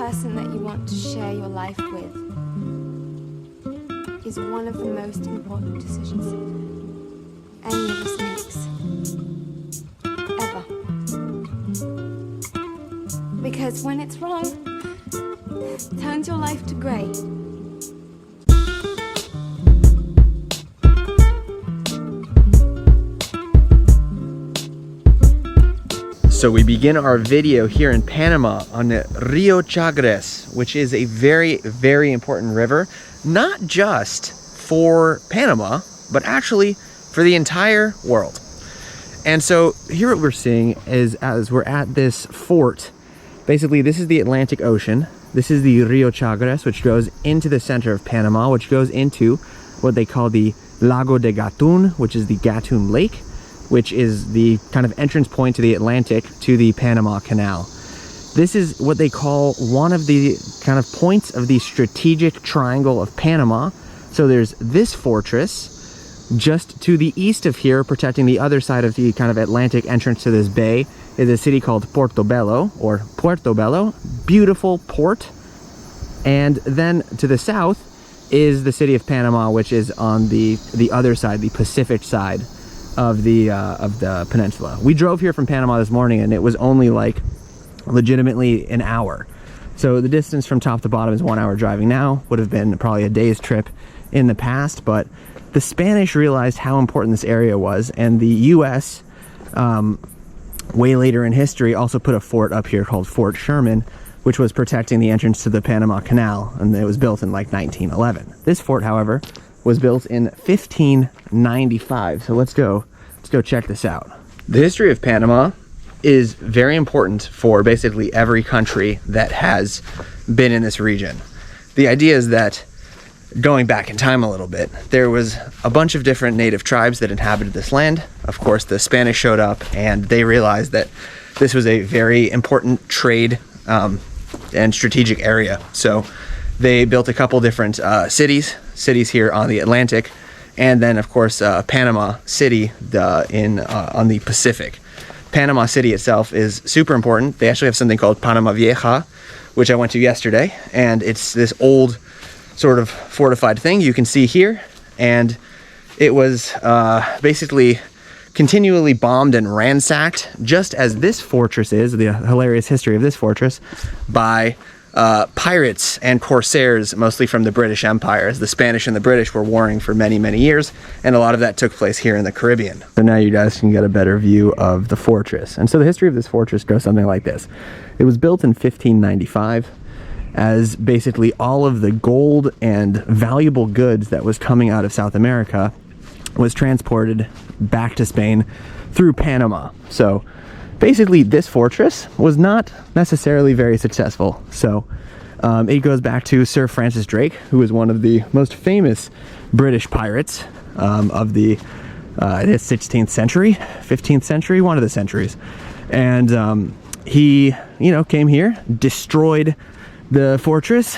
person that you want to share your life with is one of the most important decisions any of us makes. Ever. Because when it's wrong, it turns your life to grey. So we begin our video here in Panama on the Rio Chagres, which is a very, very important river, not just for Panama, but actually for the entire world. And so here what we're seeing is, as we're at this fort, basically this is the Atlantic Ocean. This is the Rio Chagres, which goes into the center of Panama, which goes into what they call the Lago de Gatun, which is the Gatun Lake, which is the kind of entrance point to the Atlantic to the Panama Canal. This is what they call one of the kind of points of the strategic triangle of Panama. So there's this fortress just to the east of here, protecting the other side of the kind of Atlantic entrance to this bay, is a city called Portobello, or Puerto Bello, beautiful port. And then to the south is the city of Panama, which is on the other side, the Pacific side of the peninsula. We drove here from Panama this morning and it was only like legitimately an hour. So the distance from top to bottom is 1 hour driving now. Would have been probably a day's trip in the past, but the Spanish realized how important this area was, and the US way later in history also put a fort up here called Fort Sherman, which was protecting the entrance to the Panama Canal, and it was built in like 1911. This fort, however, was built in 1595. So let's go check this out. The history of Panama is very important for basically every country that has been in this region. The idea is that, going back in time a little bit, there was a bunch of different native tribes that inhabited this land. Of course, the Spanish showed up and they realized that this was a very important trade and strategic area. So they built a couple different cities here on the Atlantic, and then of course Panama City on the Pacific. Panama City itself is super important. They actually have something called Panama Vieja, which I went to yesterday, and it's this old sort of fortified thing you can see here, and it was basically continually bombed and ransacked, just as this fortress is, the hilarious history of this fortress, by pirates and corsairs, mostly from the British Empire, as the Spanish and the British were warring for many, many years, and a lot of that took place here in the Caribbean. So now you guys can get a better view of the fortress. And so the history of this fortress goes something like this. It was built in 1595, as basically all of the gold and valuable goods that was coming out of South America was transported back to Spain through Panama. So basically this fortress was not necessarily very successful. So it goes back to Sir Francis Drake, who was one of the most famous British pirates of the 16th century, 15th century, one of the centuries. And he, came here, destroyed the fortress,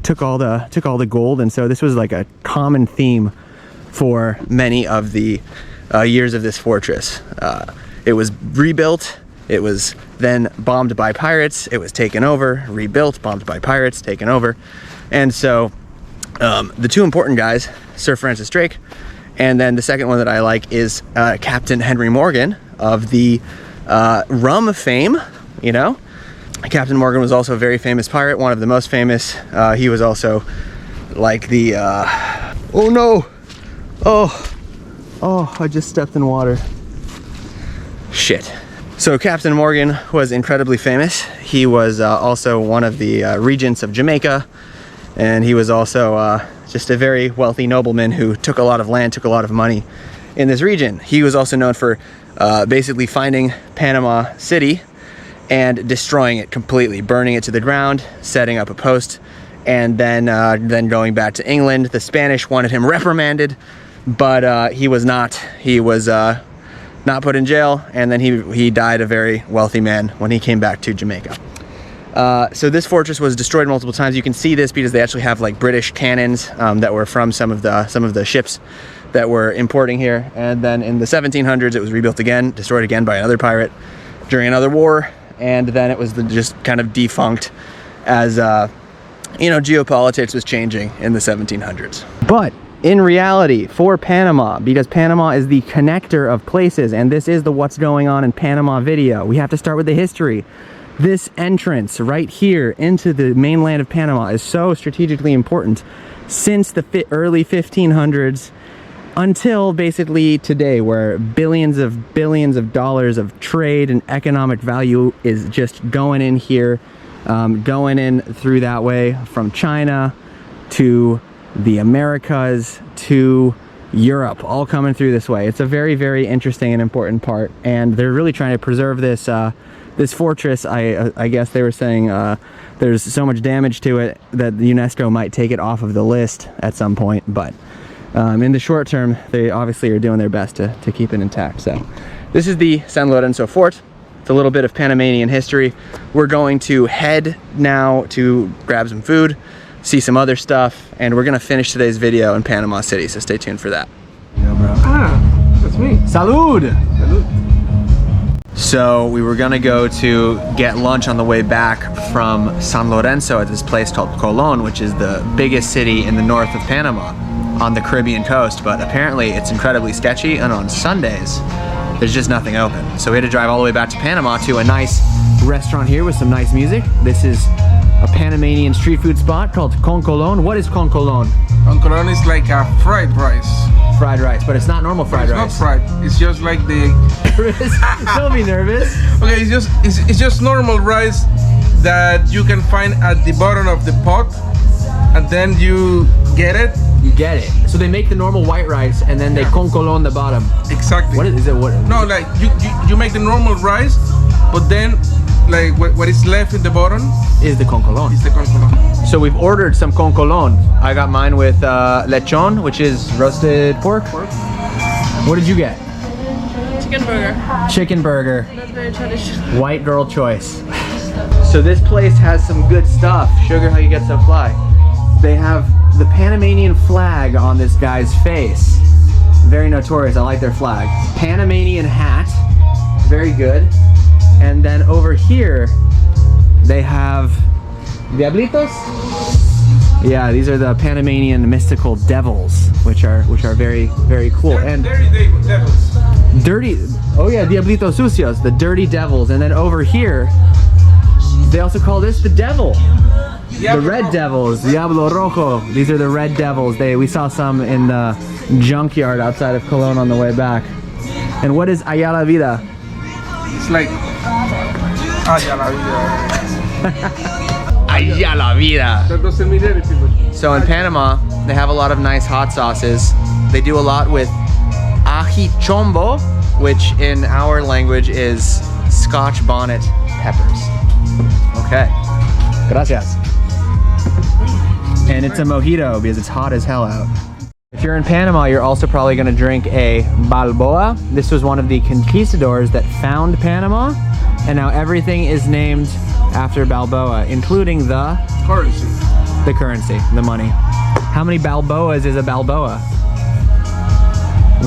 took all the gold, and so this was like a common theme for many of the years of this fortress. It was rebuilt, it was then bombed by pirates, it was taken over, rebuilt, bombed by pirates, taken over. And so the two important guys, Sir Francis Drake, and then the second one that I like is Captain Henry Morgan of the rum fame, Captain Morgan was also a very famous pirate, one of the most famous. He was also like the, oh no, oh, I just stepped in water. Shit. So Captain Morgan was incredibly famous. He was also one of the regents of Jamaica, and he was also just a very wealthy nobleman who took a lot of land, took a lot of money in this region. He was also known for basically finding Panama City and destroying it completely, burning it to the ground, setting up a post, and then going back to England. The Spanish wanted him reprimanded, but he was not put in jail, and then he died a very wealthy man when he came back to Jamaica. So this fortress was destroyed multiple times. You can see this because they actually have like British cannons that were from some of the ships that were importing here. And then in the 1700s, it was rebuilt again, destroyed again by another pirate during another war, and then it was just kind of defunct as you know, geopolitics was changing in the 1700s. But in reality, for Panama, because Panama is the connector of places, and this is the what's going on in Panama video, we have to start with the history. This entrance right here into the mainland of Panama is so strategically important since the early 1500s until basically today, where billions of dollars of trade and economic value is just going in here, going in through that way from China to the Americas to Europe, all coming through this way. It's a very, very interesting and important part, and they're really trying to preserve this this fortress. I guess they were saying there's so much damage to it that the UNESCO might take it off of the list at some point, but in the short term, they obviously are doing their best to keep it intact. So this is the San Lorenzo Fort. It's a little bit of Panamanian history. We're going to head now to grab some food, see some other stuff, and we're gonna finish today's video in Panama City, so stay tuned for that. Yo, bro. Ah, that's me. Salud! Salud. So we were gonna go to get lunch on the way back from San Lorenzo at this place called Colon, which is the biggest city in the north of Panama on the Caribbean coast, but apparently it's incredibly sketchy, and on Sundays there's just nothing open. So we had to drive all the way back to Panama to a nice restaurant here with some nice music. This is a Panamanian street food spot called Con Colon. What is Con Colon? Con Colon is like a fried rice. Fried rice, but it's not normal fried rice. It's not fried. It's just like the. Don't be nervous. Okay, it's just normal rice that you can find at the bottom of the pot, and then you get it. You get it. So they make the normal white rice and then they con colon the bottom. Exactly. What is it? What? No, like you make the normal rice, but then like what is left in the bottom is the con colon. Is the con colon. So we've ordered some con colon. I got mine with lechon, which is roasted pork. What did you get? Chicken burger. Chicken burger. That's very traditional. White girl choice. So this place has some good stuff. Sugar, how you get so fly. They have the Panamanian flag on this guy's face. Very notorious, I like their flag. Panamanian hat, very good. And then over here, they have Diablitos? Yeah, these are the Panamanian mystical devils, which are very, very cool. And dirty devils. Dirty, oh yeah, Diablitos Sucios, the dirty devils. And then over here, they also call this the devil. The red devils, Diablo Rojo. These are the red devils. We saw some in the junkyard outside of Colon on the way back. And what is Ayala Vida? It's like Ayala Vida. Ayala Vida. That doesn't mean anything. So in Panama, they have a lot of nice hot sauces. They do a lot with ají chombo, which in our language is Scotch bonnet peppers. Okay. Gracias. And it's a mojito because it's hot as hell out. If you're in Panama, you're also probably gonna drink a Balboa. This was one of the conquistadors that found Panama, and now everything is named after Balboa, including the currency, the money. How many Balboas is a Balboa?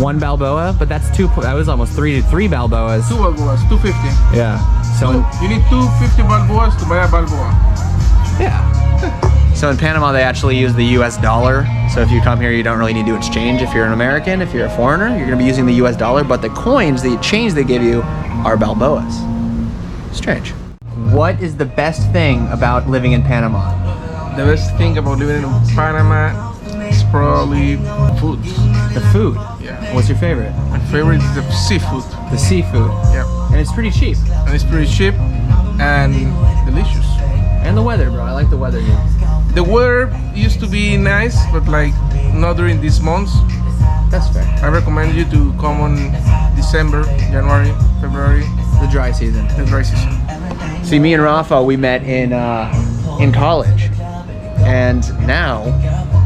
One Balboa, but that's that was almost three Balboas. 2 Balboas, 250. Yeah. So you need 250 Balboas to buy a Balboa. Yeah. So in Panama, they actually use the US dollar. So if you come here, you don't really need to exchange. If you're an American, if you're a foreigner, you're gonna be using the US dollar, but the coins, the change they give you are Balboas. Strange. What is the best thing about living in Panama? The best thing about living in Panama is probably food. The food? Yeah. What's your favorite? My favorite is the seafood. The seafood. Yeah. And it's pretty cheap. And it's pretty cheap and delicious. And the weather, bro. I like the weather here. The weather used to be nice, but like not during these months. That's fair. I recommend you to come on December, January, February. The dry season. The dry season. See, me and Rafa, we met in college, and now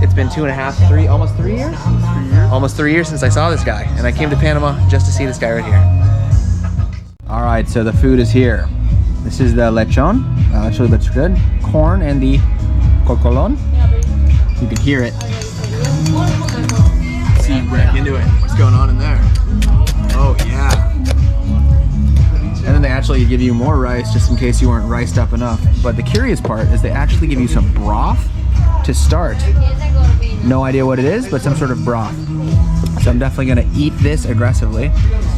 it's been almost 3 years? 3 years. Almost 3 years since I saw this guy, and I came to Panama just to see this guy right here. All right, so the food is here. This is the lechon. Actually looks good. Corn and the cocolon. You can hear it. Let's see, back into it. What's going on in there? Oh yeah. And then they actually give you more rice just in case you weren't riced up enough. But the curious part is they actually give you some broth to start. No idea what it is, but some sort of broth. So I'm definitely gonna eat this aggressively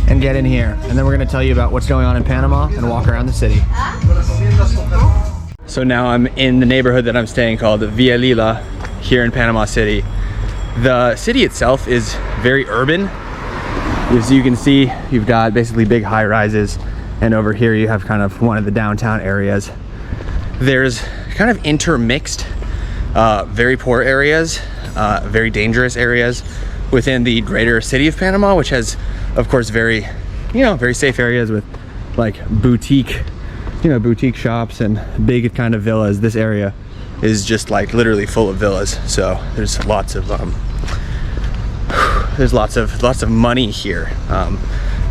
and get in here. And then we're gonna tell you about what's going on in Panama and walk around the city. So now I'm in the neighborhood that I'm staying called Villa Lila here in Panama City. The city itself is very urban. As you can see, you've got basically big high rises, and over here you have kind of one of the downtown areas. There's kind of intermixed, very poor areas, very dangerous areas within the greater city of Panama, which has, of course, very safe areas with like boutique shops and big kind of villas. This area is just like literally full of villas. So there's lots of money here.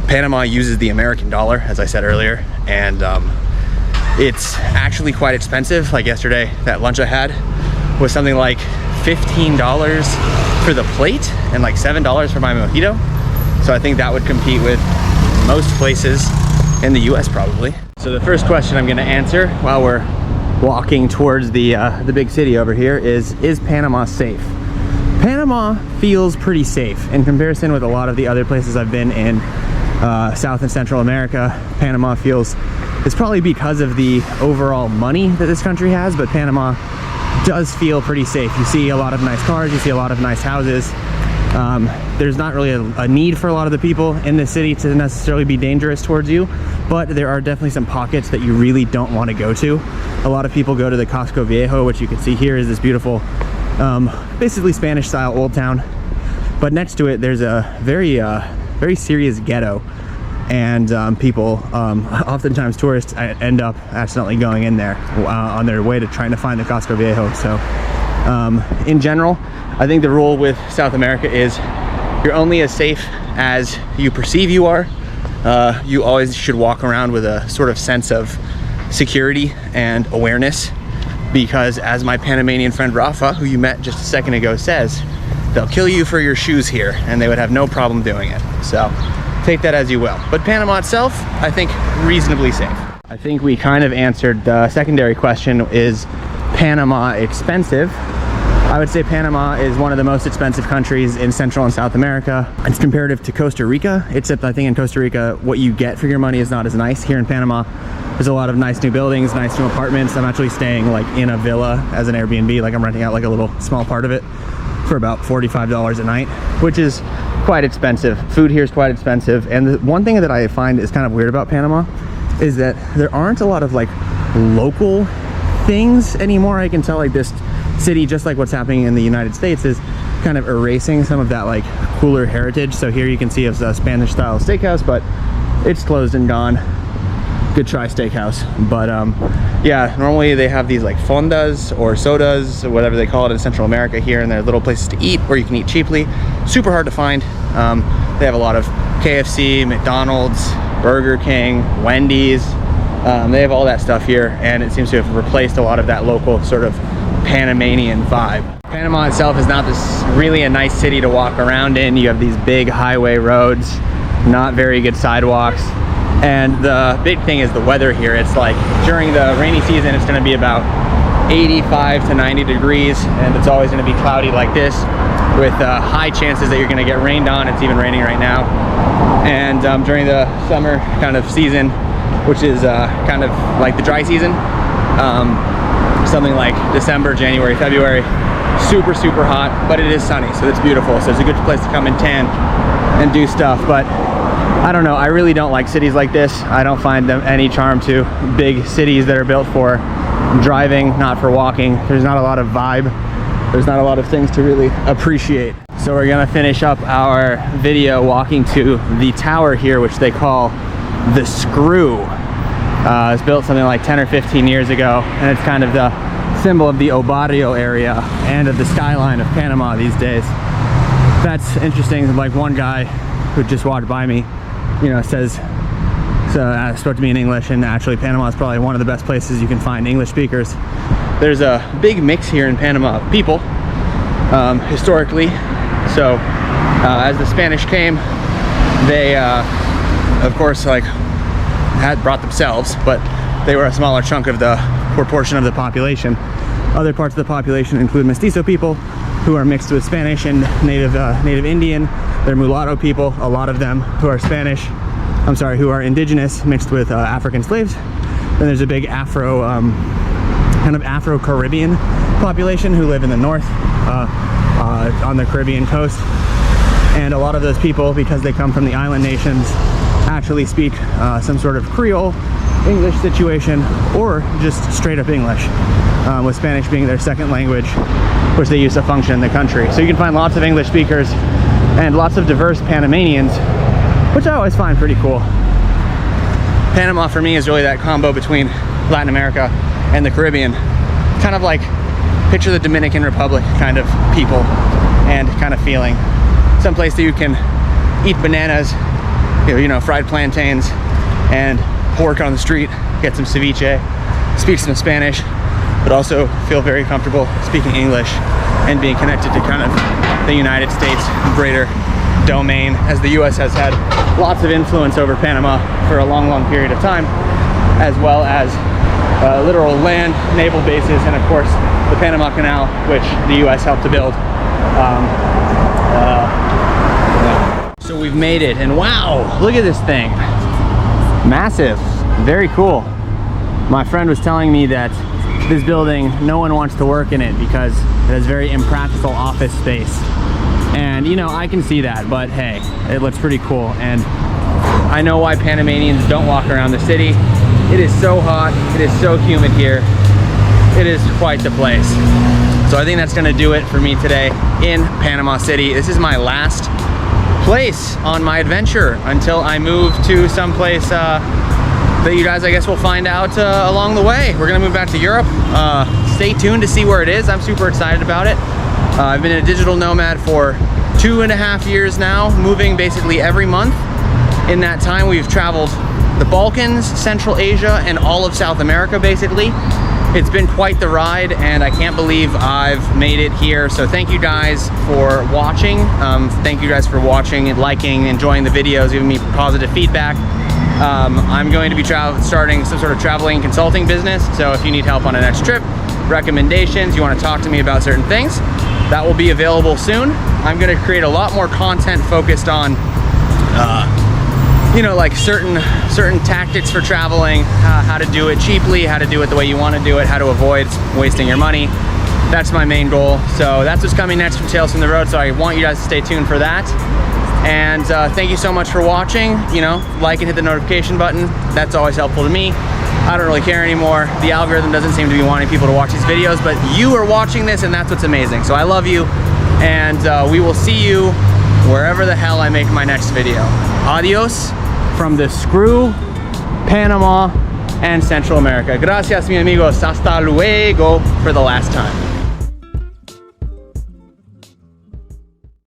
Panama uses the American dollar, as I said earlier, and it's actually quite expensive. Like yesterday, that lunch I had was something like $15 for the plate and like $7 for my mojito. So I think that would compete with most places in the US probably. So the first question I'm gonna answer while we're walking towards the big city over here is Panama safe? Panama feels pretty safe in comparison with a lot of the other places I've been in South and Central America. Panama feels, it's probably because of the overall money that this country has, but Panama does feel pretty safe. You see a lot of nice cars, you see a lot of nice houses. There's not really a need for a lot of the people in this city to necessarily be dangerous towards you, but there are definitely some pockets that you really don't want to go to. A lot of people go to the Casco Viejo, which you can see here is this beautiful, basically Spanish style old town. But next to it, there's a very serious ghetto, and people, oftentimes tourists end up accidentally going in there on their way to trying to find the Casco Viejo. So in general, I think the rule with South America is you're only as safe as you perceive you are. You always should walk around with a sort of sense of security and awareness, because as my Panamanian friend Rafa, who you met just a second ago, says, they'll kill you for your shoes here, and they would have no problem doing it. So take that as you will. But Panama itself, I think, reasonably safe. I think we kind of answered the secondary question, is Panama expensive? I would say Panama is one of the most expensive countries in Central and South America. It's comparative to Costa Rica, except I think in Costa Rica, what you get for your money is not as nice. Here in Panama, there's a lot of nice new buildings, nice new apartments. I'm actually staying like in a villa as an Airbnb, like I'm renting out like a little small part of it for about $45 a night, which is quite expensive. Food here is quite expensive. And the one thing that I find is kind of weird about Panama is that there aren't a lot of like local things anymore. I can tell like this city, just like what's happening in the United States, is kind of erasing some of that like cooler heritage. So here you can see it's a Spanish style steakhouse, but it's closed and gone. Good try, steakhouse. But yeah, normally they have these like fondas or sodas or whatever they call it in Central America here, and they're little places to eat where you can eat cheaply. Super hard to find. They have a lot of KFC, McDonald's, Burger King, Wendy's. They have all that stuff here, and it seems to have replaced a lot of that local sort of Panamanian vibe. Panama itself is not this really a nice city to walk around in. You have these big highway roads, not very good sidewalks, and the big thing is the weather here. It's like during the rainy season, it's going to be about 85 to 90 degrees, and it's always going to be cloudy like this with high chances that you're going to get rained on. It's even raining right now. And during the summer kind of season, which is kind of like the dry season, something like December, January, February, super hot, but it is sunny, so it's beautiful. So it's a good place to come and tan and do stuff. But I don't know, I really don't like cities like this. I don't find them any charm to big cities that are built for driving, not for walking. There's not a lot of vibe. There's not a lot of things to really appreciate. So we're gonna finish up our video walking to the tower here, which they call the Screw. It's built something like 10 or 15 years ago, and it's kind of the symbol of the barrio area and of the skyline of Panama these days. That's interesting. Like one guy who just walked by me, you know, says, so spoke to me in English, and actually Panama is probably one of the best places you can find English speakers. There's a big mix here in Panama of people, historically. So as the Spanish came, they of course like had brought themselves, but they were a smaller chunk of the proportion of the population. Other parts of the population include mestizo people, who are mixed with Spanish and native Indian. They're mulatto people, a lot of them who are who are indigenous, mixed with African slaves. Then there's a big kind of Afro-Caribbean population who live in the north on the Caribbean coast. And a lot of those people, because they come from the island nations, actually speak some sort of Creole English situation, or just straight up English, with Spanish being their second language, which they use to function in the country. So you can find lots of English speakers and lots of diverse Panamanians, which I always find pretty cool. Panama for me is really that combo between Latin America and the Caribbean. Kind of like, picture the Dominican Republic kind of people and kind of feeling. Someplace that you can eat bananas, you know, fried plantains, and pork on the street, get some ceviche, speak some Spanish, but also feel very comfortable speaking English and being connected to kind of the United States greater domain, as the US has had lots of influence over Panama for a long, long period of time, as well as literal land, naval bases, and of course the Panama Canal, which the US helped to build. So we've made it, and wow, look at this thing. Massive, very cool. My friend was telling me that this building, no one wants to work in it because it has very impractical office space. And you know, I can see that, but hey, it looks pretty cool. And I know why Panamanians don't walk around the city. It is so hot, it is so humid here. It is quite the place. So I think that's gonna do it for me today in Panama City. This is my last place on my adventure until I move to someplace that you guys, I guess, will find out along the way. We're gonna move back to Europe. Stay tuned to see where it is. I'm super excited about it. I've been a digital nomad for 2.5 years now, moving basically every month. In that time, we've traveled the Balkans, Central Asia, and all of South America, basically. It's been quite the ride, and I can't believe I've made it here. So thank you guys for watching. Thank you guys for watching and liking, enjoying the videos, giving me positive feedback. I'm going to be starting some sort of traveling consulting business. So if you need help on a next trip, recommendations, you want to talk to me about certain things, that will be available soon. I'm going to create a lot more content focused on you know, like certain tactics for traveling, how to do it cheaply, how to do it the way you want to do it, how to avoid wasting your money. That's my main goal. So that's what's coming next from Tales from the Road. So I want you guys to stay tuned for that. And thank you so much for watching. You know, like and hit the notification button. That's always helpful to me. I don't really care anymore. The algorithm doesn't seem to be wanting people to watch these videos, but you are watching this, and that's what's amazing. So I love you, and we will see you wherever the hell I make my next video. Adios from the Screw, Panama, and Central America. Gracias, mi amigos. Hasta luego for the last time.